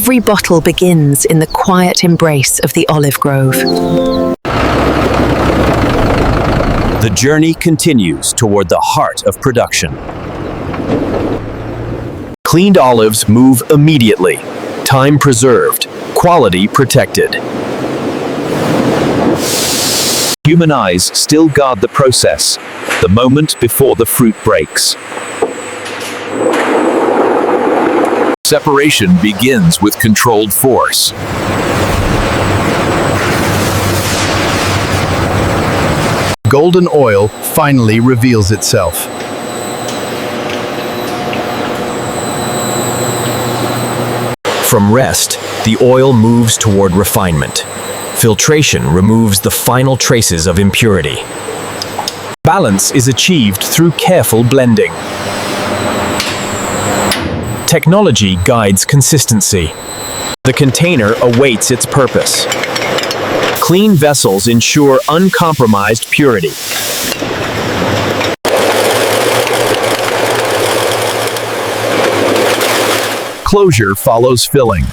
Every bottle begins in the quiet embrace of the olive grove. The journey continues toward the heart of production. Cleaned olives move immediately, time preserved, quality protected. Human eyes still guard the process, the moment before the fruit breaks. Separation begins with controlled force. Golden oil finally reveals itself. From rest, the oil moves toward refinement. Filtration removes the final traces of impurity. Balance is achieved through careful blending. Technology guides consistency. The container awaits its purpose. Clean vessels ensure uncompromised purity. Closure follows filling.